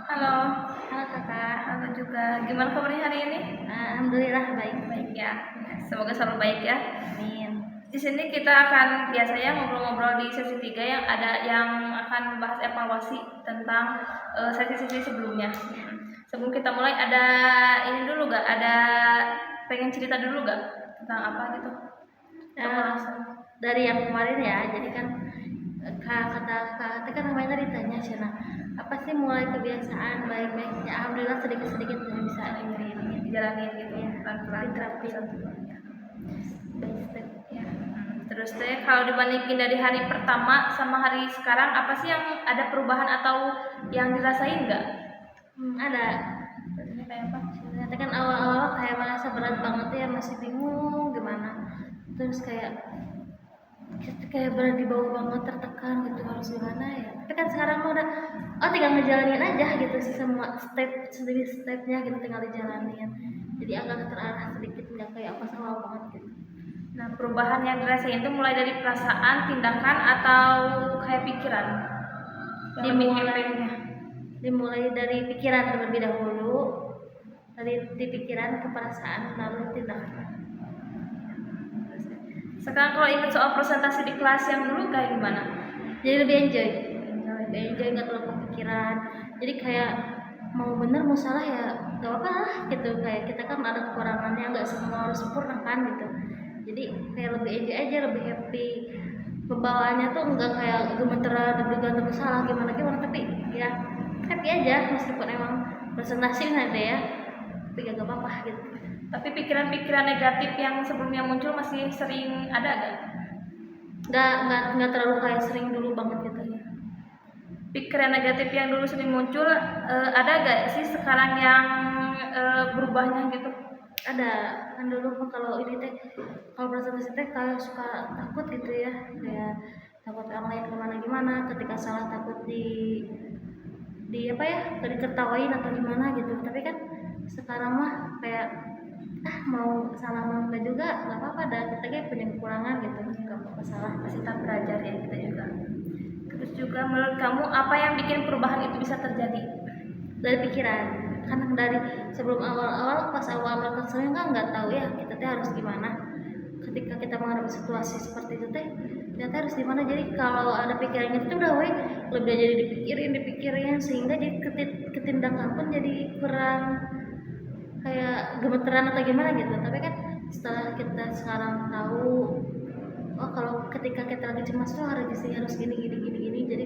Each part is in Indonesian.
Halo, Halo Kakak, halo juga. Gimana kabarnya hari ini? Alhamdulillah baik. Baik ya. Semoga selalu baik ya. Amin. Di sini kita akan biasanya ngobrol-ngobrol di sesi 3 yang akan membahas evaluasi tentang sesi-sesi sebelumnya. Sebelum kita mulai ada ini dulu gak? Ada pengen cerita dulu gak tentang apa gitu? Atau Eh, langsung? dari yang kemarin ya, jadi kan kata kata kan namanya ditanya Cina, apa sih mulai kebiasaan baik-baiknya? Alhamdulillah sedikit-sedikit yang bisa ini Dijalanin gitu ya, pelan-pelan diterapin satu-satunya. by step ya. Terus deh kalau dibandingin dari hari pertama sama hari sekarang apa sih yang ada perubahan atau yang dirasain nggak? Ada. Kayak apa? Ternyata kan awal-awal kayak merasa berat banget ya, masih bingung gimana. Terus kayak berat di bawah banget, tertekan gitu, harus gimana ya, tapi kan sekarang mah udah tinggal ngejalanin aja gitu sih, semua stepnya gitu tinggal dijalanin, jadi agak terarah sedikit, nggak kayak pas awal banget gitu. Nah perubahan yang dirasain itu mulai dari perasaan, tindakan atau kayak pikiran? dimulai dimulai dari pikiran terlebih dahulu, dari di pikiran ke perasaan lalu tindakan. Sekarang kalau ingat soal presentasi di kelas yang dulu kayak gimana? Jadi lebih enjoy, nggak terlalu kepikiran, jadi kayak mau bener mau salah ya gak apa-apa lah gitu, kayak kita kan ada kekurangannya, nggak semua harus sempurna kan gitu, jadi kayak lebih enjoy aja, lebih happy. Pembawaannya tuh nggak kayak gemeteran deg-degan terus salah gimana gimana, tapi ya happy aja meskipun emang presentasi ada ya, tapi gak apa-apa gitu. Tapi pikiran-pikiran negatif yang sebelumnya muncul masih sering ada gak? Nggak terlalu kayak sering dulu banget gitu ya. Pikiran negatif yang dulu sering muncul ada gak sih sekarang yang berubahnya gitu? Ada. Kan dulu mah kalau ini teh, kalau presentasi teh kayak suka takut gitu ya, kayak takut orang lain kemana gimana, ketika salah takut di apa ya, diketawain atau gimana gitu, tapi kan sekarang mah kayak mau salah mau enggak juga nggak apa-apa, dan kita kayak punya kekurangan gitu, nggak apa-apa salah. Masih tak belajar ya kita juga. Terus juga menurut kamu apa yang bikin perubahan itu bisa terjadi? Dari pikiran, kan dari sebelum awal-awal, pas awal-awal keselnya kan nggak tahu ya kita teh harus gimana, ketika kita menghadapi situasi seperti itu teh ternyata harus gimana, jadi kalau ada pikirannya itu udah weh lebih jadi dipikirin sehingga jadi ketindakan pun jadi kurang kayak gemeteran atau gimana gitu, tapi kan setelah kita sekarang tahu, oh kalau ketika kita lagi cemas tuh harus gini, jadi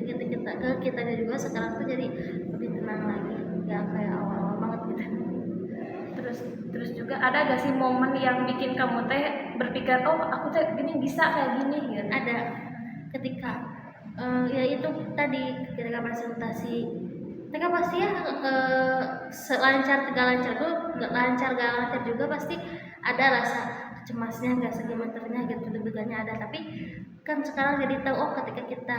kitanya juga sekarang tuh jadi lebih tenang lagi, nggak kayak awal-awal banget gitu. Terus juga ada gak sih momen yang bikin kamu teh berpikir oh aku teh gini bisa kayak gini gitu? Ada, ketika ya itu tadi, ketika presentasi mereka pasti ya selancar gak lancar tuh, gak lancar juga pasti ada rasa cemasnya, nggak segemeternya gitu, deg-degannya ada, tapi kan sekarang jadi tahu, oh ketika kita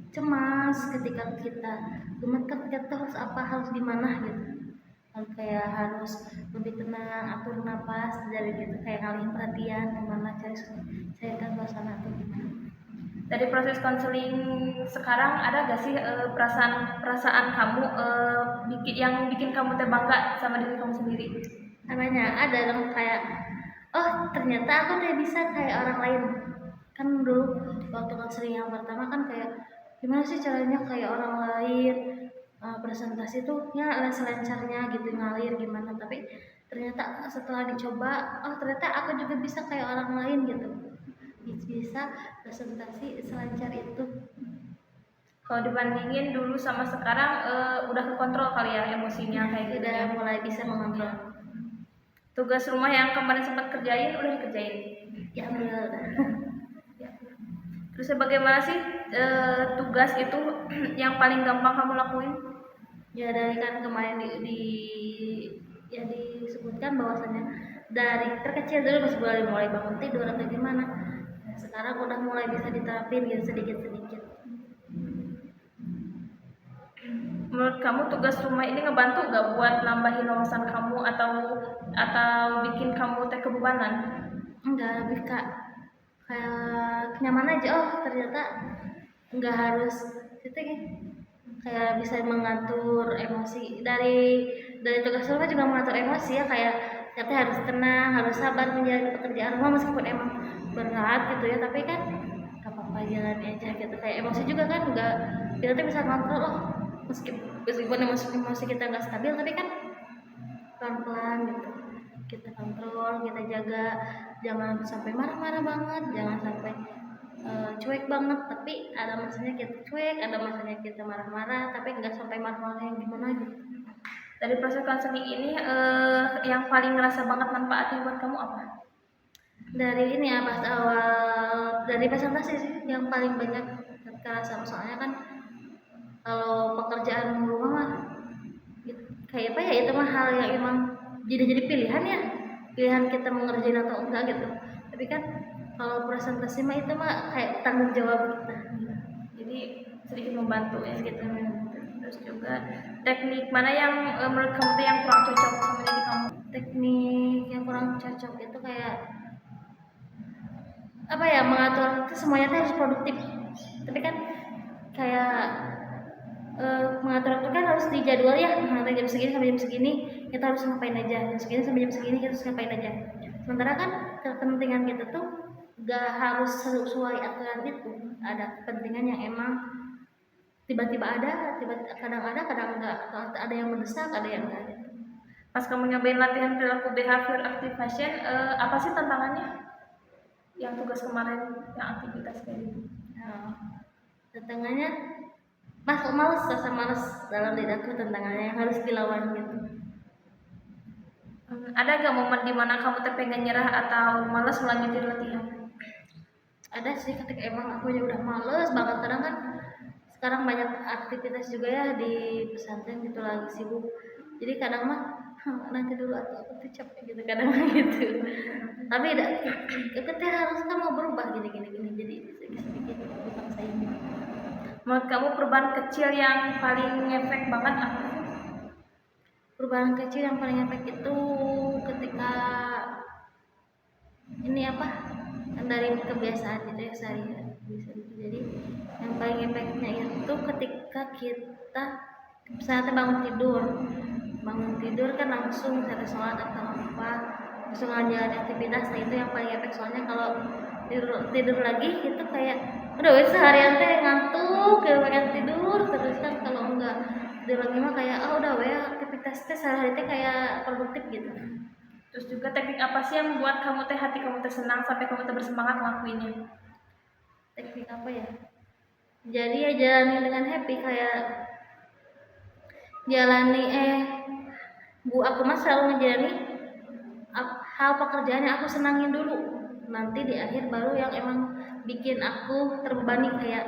cemas, ketika kita gemeter, kita harus apa, harus gimana gitu, kayak harus lebih tenang, atur napas dari gitu, kayak ngalihin perhatian gimana, cairkan suasana tuh gimana. Dari proses konseling sekarang ada gak sih perasaan kamu yang bikin kamu teh bangga sama diri kamu sendiri? Namanya ada dong, kayak oh ternyata aku tuh bisa kayak orang lain. Kan dulu waktu konseling yang pertama kan kayak gimana sih caranya kayak orang lain, presentasi tuh ya selancarnya gitu, ngalir gimana, tapi ternyata setelah dicoba, oh ternyata aku juga bisa kayak orang lain gitu, bisa presentasi selancar itu. Kalau dibandingin dulu sama sekarang udah kekontrol kali ya emosinya kayak gitu Udah ya. mulai bisa mengontrol. Tugas rumah yang kemarin sempat kerjain udah dikerjain. Ya alhamdulillah udah. Terus bagaimana sih tugas itu yang paling gampang kamu lakuin? Ya dari kan kemarin ya disebutkan bahwasannya dari terkecil dulu, masih mulai bangun tidur atau gimana. Nah, sekarang udah mulai bisa diterapin gitu sedikit-sedikit. Menurut kamu tugas rumah ini ngebantu gak buat nambahin wawasan kamu atau bikin kamu teh kebebanan? Enggak, lebih kayak nyaman aja, oh ternyata enggak harus itu kayak bisa mengatur emosi dari tugas rumah juga mengatur emosi ya, kayak kita harus tenang, harus sabar menjalani pekerjaan rumah meskipun emang berat gitu ya, tapi kan gak apa-apa jalani aja gitu. Kayak emosi juga kan nggak, kita tuh bisa kontrol loh, meskipun emosi kita nggak stabil, tapi kan pelan-pelan gitu kita kontrol, kita jaga, jangan sampai marah-marah banget, jangan sampai cuek banget, tapi ada masanya kita cuek, ada masanya kita marah-marah, tapi nggak sampai marah-marah yang gimana gitu. Dari proses konseling ini yang paling ngerasa banget manfaatnya buat kamu apa? Dari ini ya, pas awal dari presentasi sih yang paling banyak terasa, soalnya kan kalau pekerjaan rumah mah kayak apa ya, itu mah hal yang emang jadi pilihan ya, pilihan kita mau ngerjain atau enggak gitu. Tapi kan kalau presentasi mah itu mah kayak tanggung jawab kita, Jadi sedikit membantu ya gitu. Terus juga teknik mana yang menurut kamu tuh yang kurang cocok sama diri kamu? Teknik yang kurang cocok itu kayak apa ya, mengatur itu semuanya tuh harus produktif, tapi kan kayak mengatur waktu kan harus dijadwal ya, jam segini sampai jam segini kita harus ngapain aja, jam segini sampai jam segini kita harus ngapain aja. Sementara kan kepentingan kita tuh gak harus sesuai aturan itu, ada kepentingan yang emang tiba-tiba ada, kadang enggak, atau ada yang mendesak, ada yang enggak. Pas kamu nyobain latihan perilaku behavior activation, apa sih tantangannya? Yang tugas kemarin, yang aktivitas kayak gitu. Tantangannya rasa males dalam diri aku, tantangannya yang harus dilawan gitu. Ada gak momen dimana kamu pengen nyerah atau malas melanjutin latihan? Ada sih, ketika emang aku udah males banget, kadang kan sekarang banyak aktivitas juga ya di pesantren gitu, lagi sibuk, jadi kadang mah nanti dulu atau aku tuh capek gitu kadang gitu. Tapi kita harus kan mau berubah gini jadi sedikit dipaksain. Menurut kamu perubahan kecil yang paling ngefek banget apa sih? Perubahan kecil yang paling efek itu ketika ini apa, dari kebiasaan gitu ya sehari-hari. Jadi yang paling efeknya itu ketika kita misalnya bangun tidur kan langsung misalnya sholat atau apa, langsung ngajarin aktivitas. Nah itu yang paling efek, soalnya kalau tidur lagi itu kayak udah wes seharian teh ngantuk kayak pengen tidur terus kan. Kalau enggak tidur lagi mah kayak udah wes aktivitas teh sehari-hari teh kayak produktif gitu. Terus juga teknik apa sih yang membuat kamu hati kamu senang sampai kamu bersemangat ngelakuinnya? Teknik apa ya, jadi ya jalani dengan happy, kayak jalani aku mah selalu ngejalani hal pekerjaan yang aku senangin dulu, nanti di akhir baru yang emang bikin aku terbebani, kayak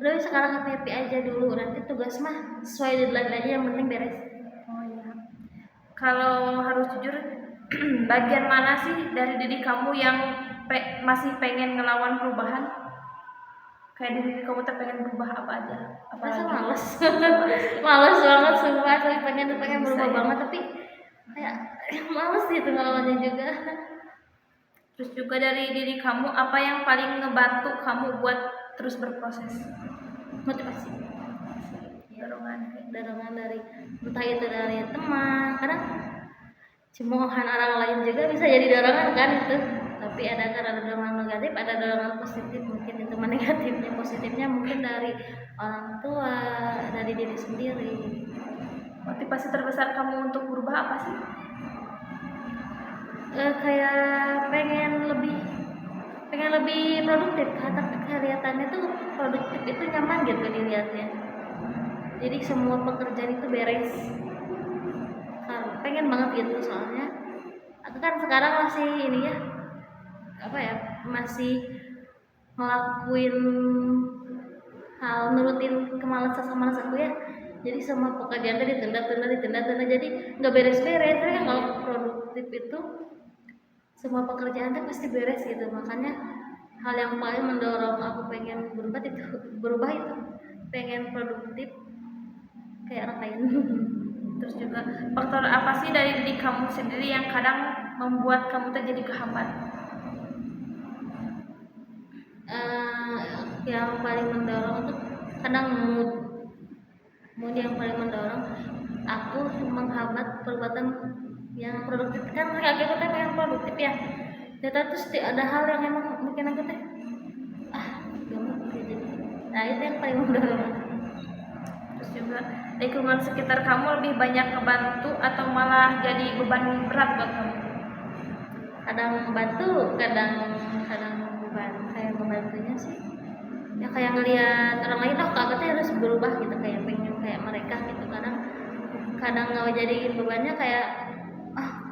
udah sekarang happy aja dulu, nanti tugas mah sesuai deadline aja, yang penting beres. Oh iya. Kalau harus jujur, bagian mana sih dari diri kamu yang masih pengen ngelawan perubahan? Kayak diri kamu pengen berubah apa aja? Masa males males banget sumpah, saya pengen berubah banget, tapi kayak males gitu ngelawannya juga. Terus juga dari diri kamu, apa yang paling ngebantu kamu buat terus berproses? Motivasi, dorongan dari entah itu dari teman, kadang cemoohan orang lain juga bisa jadi dorongan kan itu. Tapi ada dorongan negatif, ada dorongan positif, mungkin itu negatifnya. Positifnya mungkin dari orang tua, dari diri sendiri. Motivasi terbesar kamu untuk berubah apa sih? Kayak pengen lebih produktif, kata kelihatannya tuh produktif itu nyaman gitu dilihatnya, jadi semua pekerjaan itu beres. Pengen banget gitu, soalnya aku kan sekarang masih ini ya, apa ya, masih ngelakuin hal nurutin kemalas aku ya, jadi semua pekerjaan tadi ditunda, jadi nggak beres-beres. Tapi kalau produktif itu semua pekerjaan tuh pasti beres gitu. Makanya hal yang paling mendorong aku pengen berubah itu pengen produktif kayak orang lain. Terus juga faktor apa sih dari diri kamu sendiri yang kadang membuat kamu jadi kehambat? Yang paling mendorong itu kadang Kemudian yang paling mendorong aku menghambat perbuatan yang produktif. Kan kaki aku teh pengen produktif ya, ternyata terus ada hal yang emang bikin aku teh gak mau gitu. Nah itu yang paling mendorong. Terus juga lingkungan sekitar kamu lebih banyak ngebantu atau malah jadi beban berat buat kamu? Kadang membantu, kadang kadang beban. Kayak membantunya sih ya kayak ngelihat orang lain, oh kakak teh harus berubah gitu, kayak pengen kayak mereka gitu. Kadang kadang nggak jadi bebannya, kayak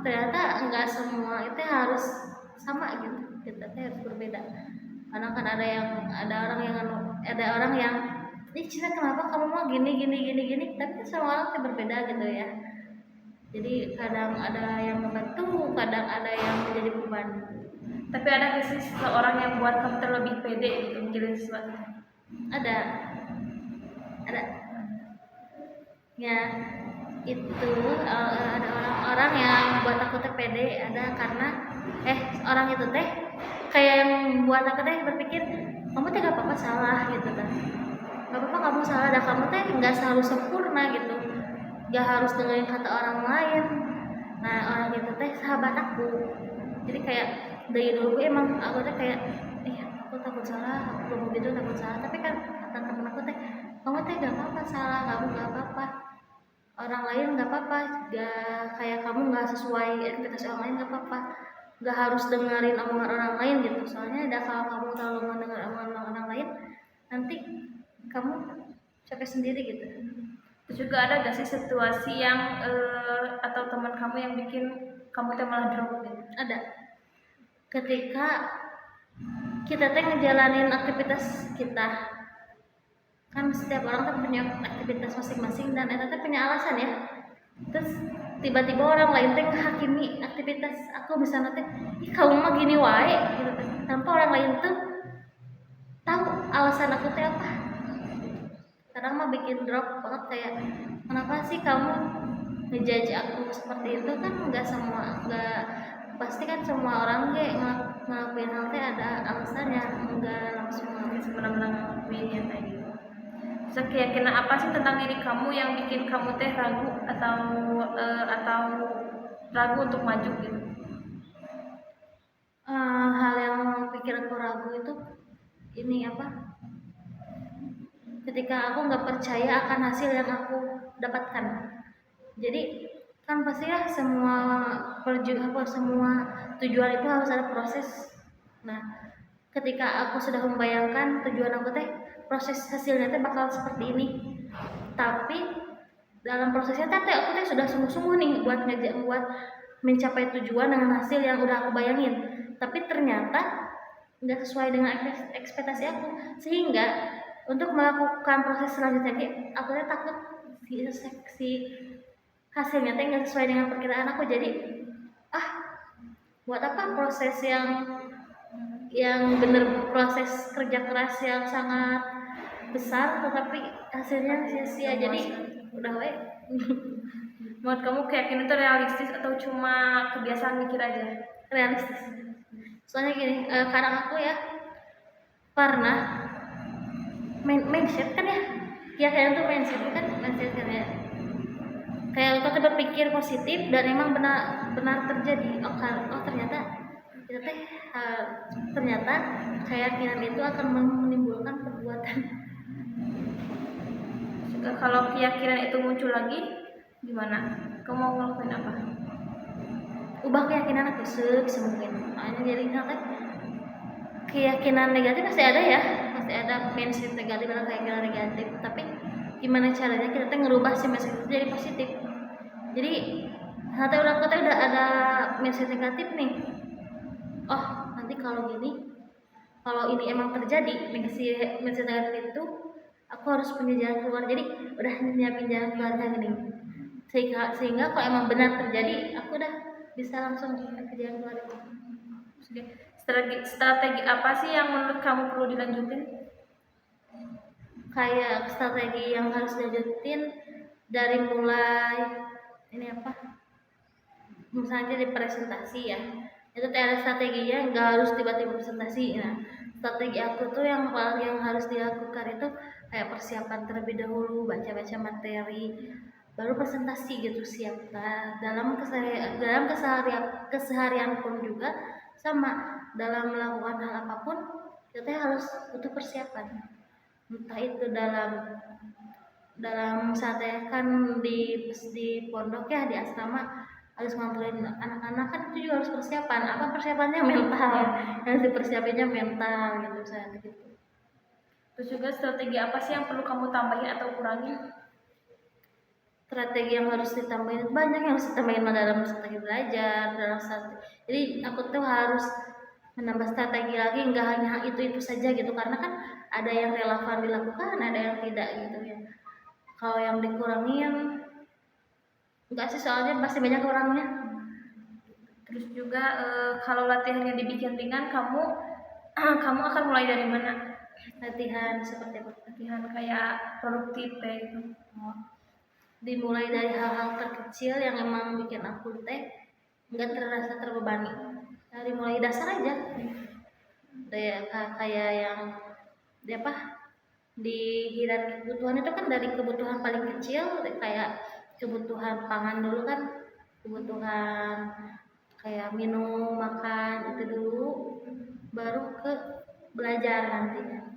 ternyata enggak semua itu harus sama gitu, kita teh harus berbeda. Kadang kan ada orang yang ada orang yang ih Cina kenapa kamu mau gini gini gini gini, tapi kan semua orang teh berbeda gitu ya. Jadi kadang ada yang membantu, kadang ada yang menjadi beban. Tapi ada nggak sih seseorang yang buat kamu terlebih pede gitu mikirin sesuatu? ada ada ya, itu ada orang-orang yang buat aku teh pede, ada karena orang itu teh kayak yang buat aku teh berpikir kamu teh gak apa-apa salah gitu kan, gak apa-apa kamu salah, dan kamu teh nggak selalu sempurna gitu, gak harus dengerin kata orang lain. Nah orang itu teh sahabat aku, jadi kayak dari dulu emang aku teh kayak aku takut salah, aku mau gitu takut salah, tapi kan kata temen aku teh kamu teh gak apa-apa salah, kamu gak apa-apa, orang lain nggak apa-apa, gak kayak kamu nggak sesuai ekspektasi orang lain nggak apa-apa, nggak harus dengerin omongan orang lain gitu. Soalnya ada kalau kamu terlalu mendengar omongan orang lain, nanti kamu capek sendiri gitu. Terus juga ada gak sih situasi yang atau teman kamu yang bikin kamu teh malah drop gitu? Ada ketika kita teh ngejalanin aktivitas kita, kan setiap orang kan punya aktivitas masing-masing dan eta teh punya alasan ya. Terus tiba-tiba orang lain teh menghakimi aktivitas aku, misalnya teh ih kamu mah gini wae gitu teh, tanpa orang lain tuh tahu alasan aku teh apa. Kadang mah bikin drop banget, kayak kenapa sih kamu ngejudge aku seperti itu, kan nggak pasti kan semua orang ngelakuin hal teh ada alasannya, nggak langsung Benar-benar ngelakuin yang kayak gitu. Terus keyakinan apa sih tentang diri kamu yang bikin kamu teh ragu atau ragu untuk maju gitu? hal yang pikir aku ragu itu ini apa, ketika aku nggak percaya akan hasil yang aku dapatkan. Jadi kan pasti ya semua semua tujuan itu harus ada proses. Nah ketika aku sudah membayangkan tujuan aku teh proses hasilnya teh bakal seperti ini, tapi dalam prosesnya teh aku teh sudah sungguh-sungguh nih buat mencapai tujuan dengan hasil yang udah aku bayangin, tapi ternyata nggak sesuai dengan ekspektasi aku, sehingga untuk melakukan proses selanjutnya aku teh takut si hasilnya teh nggak sesuai dengan perkiraan aku. Jadi buat apa proses yang bener, proses kerja keras yang sangat besar tetapi hasilnya sia-sia. Jadi udah baik. Menurut kamu keyakinan itu realistis atau cuma kebiasaan mikir aja? Realistis. Soalnya gini, kadang aku ya pernah mindset kan ya, keyakinan tuh mindset kan ya, kayak aku tuh berpikir positif dan emang benar terjadi. Ternyata kita teh ternyata keyakinan itu akan menimbulkan perbuatan. Juga kalau keyakinan itu muncul lagi gimana? Kamu mau ngelakuin apa? Ubah keyakinan aku sebisa mungkin. Makanya jadi kan keyakinan negatif pasti ada ya, pasti ada mindset negatif atau keyakinan negatif, tapi gimana caranya kita tuh ngerubah si mindset itu jadi positif. Jadi nanti udah ada mindset negatif nih, nanti kalau gini, kalau ini emang terjadi mindset negatif itu, aku harus punya jalan keluar. Jadi udah nyiapin jalan keluarnya gini, sehingga kalau emang benar terjadi, aku udah bisa langsung ke jalan keluar. Strategi apa sih yang menurut kamu perlu dilanjutin? Kayak strategi yang harus dilanjutin dari mulai ini apa, misalnya di presentasi ya, itu ada strateginya, nggak harus tiba-tiba presentasi. Nah strategi aku tuh yang harus dilakukan itu kayak persiapan terlebih dahulu, baca-baca materi, baru presentasi gitu siap. Nah, keseharian pun juga sama, dalam melakukan hal apapun kita harus butuh persiapan. Entah itu dalam misalnya kan di pondok ya, di asrama harus nganterin anak-anak, kan itu juga harus persiapan. Apa persiapannya? Mental. Yang dipersiapinnya mental gitu misalnya gitu. Terus juga strategi apa sih yang perlu kamu tambahin atau kurangi? Strategi yang harus ditambahin banyak, yang harus ditambahin dalam strategi belajar, dalam strategi. Jadi aku tuh harus menambah strategi lagi, nggak hanya itu saja gitu, karena kan ada yang relevan dilakukan, ada yang tidak gitu ya. Kalau yang dikurangin enggak sih, soalnya masih banyak orangnya. Terus juga kalau latihannya dibikin ringan, kamu kamu akan mulai dari mana? Latihan seperti apa? Latihan kayak produktif kayak gitu. Dimulai dari hal-hal terkecil yang emang bikin aku nggak terasa terbebani. Nah, dimulai dasar aja. Kayak yang di hierarki kebutuhan itu kan dari kebutuhan paling kecil, kayak kebutuhan pangan dulu kan, kebutuhan kayak minum, makan itu dulu, baru ke belajar nantinya.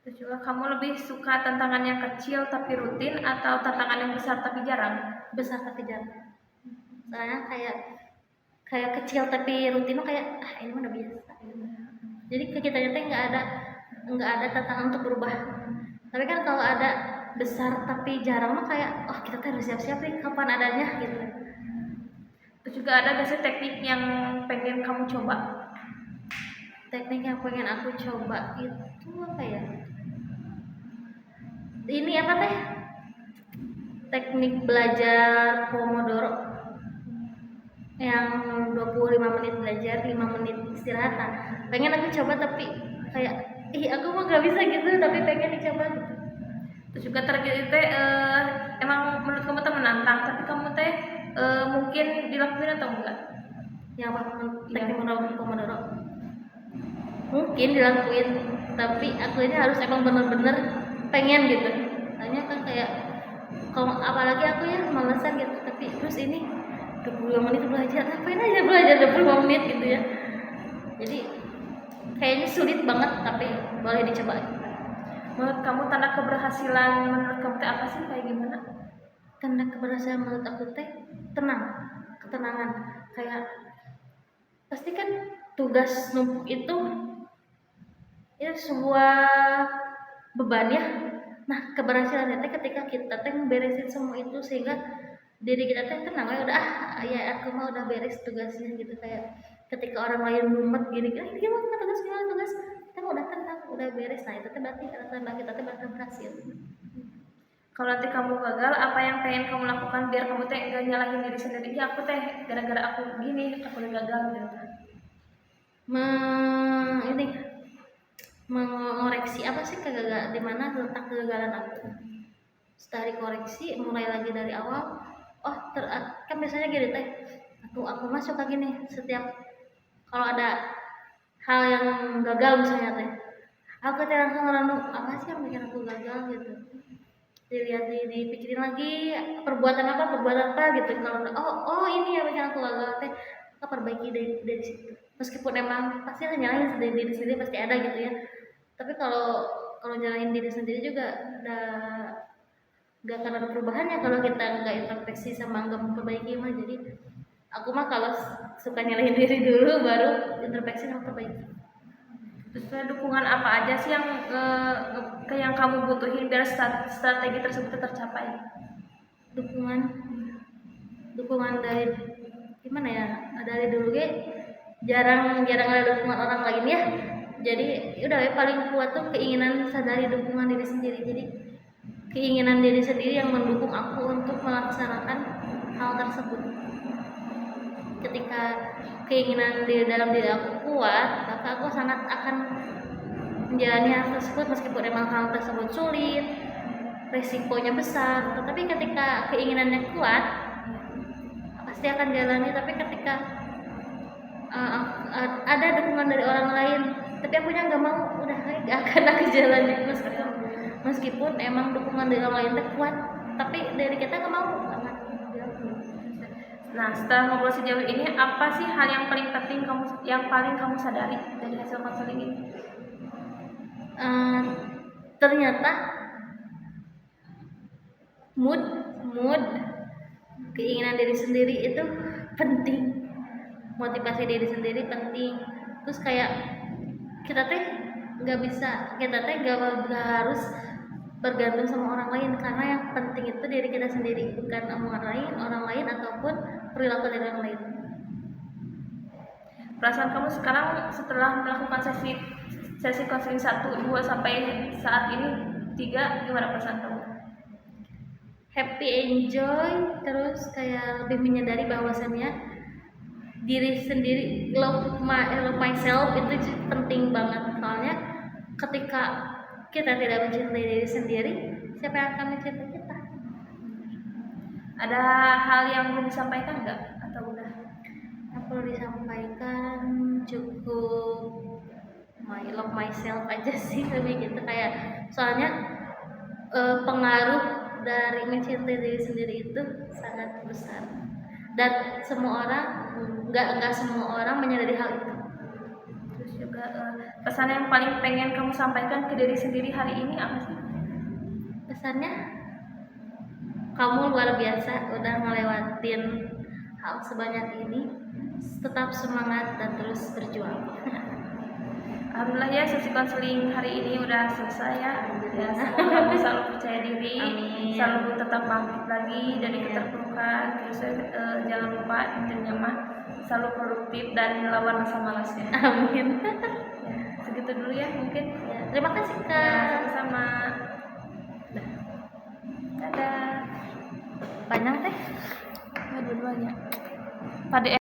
Terus juga kamu lebih suka tantangan yang kecil tapi rutin atau tantangan yang besar tapi jarang? Besar tapi jarang. Soalnya kayak kecil tapi rutin mah kayak ini mah udah biasa. Jadi ke kita teh nggak ada tantangan untuk berubah. Tapi kan kalau ada besar tapi jarang mah kayak kita teh harus siap-siap nih kapan adanya gitu. Terus juga ada gak sih teknik yang pengen kamu coba? Teknik yang pengen aku coba itu apa ya? Ini apa teh? Teknik belajar Pomodoro yang 25 menit belajar, 5 menit istirahat. Nah, pengen aku coba tapi kayak aku mah gak bisa gitu, tapi pengen dicoba gitu. Terus juga target teh emang menurut kamu teh menantang, tapi kamu teh mungkin dilakuin atau enggak? Yang apa? Teknik Pomodoro mungkin dilakuin, tapi aku ini harus emang bener-bener pengen gitu. Soalnya kan kayak kalau apalagi aku ya malesan gitu, tapi terus ini 25 menit belajar, ngapain aja belajar 25 menit gitu ya. Jadi kayaknya sulit banget, tapi boleh dicoba. Menurut kamu tanda keberhasilan menurut kamu teh apa sih, kayak gimana? Tanda keberhasilan menurut aku teh ketenangan. Kayak pasti kan tugas numpuk itu sebuah beban ya. Nah, keberhasilan teh ketika kita teh beresin semua itu sehingga diri kita teh tenang, udah ya aku mau udah beres tugasnya gitu. Kayak ketika orang lain mumet gini gimana tugas kita mau udah tenang, udah beres. Nah, itu teh berarti tanda kita teh bakal berhasil. Kalau nanti kamu gagal, apa yang pengen kamu lakukan biar kamu teh gak nyalahin diri sendiri? Ya aku teh gara-gara aku gini, aku udah gagal gitu. Mengoreksi apa sih kegagalan, di mana letak kegagalan aku. Setelah dikoreksi, mulai lagi dari awal. Kan biasanya gini teh, aku masuk lagi nih, setiap kalau ada hal yang gagal misalnya teh, aku teh langsung merenung apa sih yang bikin aku gagal gitu. Dipikirin lagi perbuatan apa gitu. Kalau ini yang bikin aku gagal teh, aku perbaiki dari situ. Meskipun emang pasti nyalahin diri sendiri pasti ada gitu ya. Tapi kalau nyalahin diri sendiri juga gak akan ada perubahannya kalau kita nggak introspeksi sama nggak memperbaiki mah. Jadi aku mah kalau suka nyalahin diri dulu, baru introspeksi sama perbaiki. Terus dukungan apa aja sih yang kamu butuhin biar strategi tersebut tercapai? Dukungan dari gimana ya? Dari dulu jarang ada dukungan orang lain ya. Jadi udah paling kuat tuh keinginan sadari dukungan diri sendiri. Jadi keinginan diri sendiri yang mendukung aku untuk melaksanakan hal tersebut. Ketika keinginan di dalam diri aku kuat, maka aku sangat akan menjalani hal tersebut meskipun emang hal tersebut sulit, resikonya besar. Tetapi ketika keinginannya kuat, pasti akan jalani. Tapi ketika ada dukungan dari orang lain, tapi akunya nggak mau, udah nggak akan aku jalanin meskipun emang dukungan dari orang lain teh kuat, tapi dari kita nggak mau. Nah, setelah ngobrol sejauh ini, apa sih hal yang paling penting yang paling kamu sadari dari hasil konseling ini? Ternyata mood keinginan diri sendiri itu penting, motivasi diri sendiri penting. Terus kayak kita teh nggak harus bergantung sama orang lain, karena yang penting itu diri kita sendiri, bukan orang lain ataupun perilaku dari orang lain. Perasaan kamu sekarang setelah melakukan sesi konseling 1, 2 sampai saat ini 3, gimana perasaan kamu? Happy, enjoy, terus kayak lebih menyadari bahwasannya diri sendiri, love myself itu penting banget. Soalnya ketika kita tidak mencintai diri sendiri, siapa yang akan mencintai kita? Ada hal yang belum disampaikan nggak atau udah? Yang perlu disampaikan cukup love myself aja sih, lebih gitu. Kayak soalnya pengaruh dari mencintai diri sendiri itu sangat besar, dan semua orang nggak semua orang menyadari hal itu. Terus juga pesan yang paling pengen kamu sampaikan ke diri sendiri hari ini apa sih? Pesannya, kamu luar biasa udah ngelewatin hal sebanyak ini, tetap semangat dan terus berjuang. Alhamdulillah ya, sesi konseling hari ini udah selesai ya. Ya, semoga kamu selalu percaya diri, Amin. selalu tetap bangkit lagi dari keterpurukan. Terus jangan lupa intinya mah selalu produktif dan melawan rasa malasnya. Amin. Ya, segitu dulu ya mungkin. Ya, terima kasih Ya, Kak. sama-sama. Dadah. Panjang teh. Dua-duanya. Pada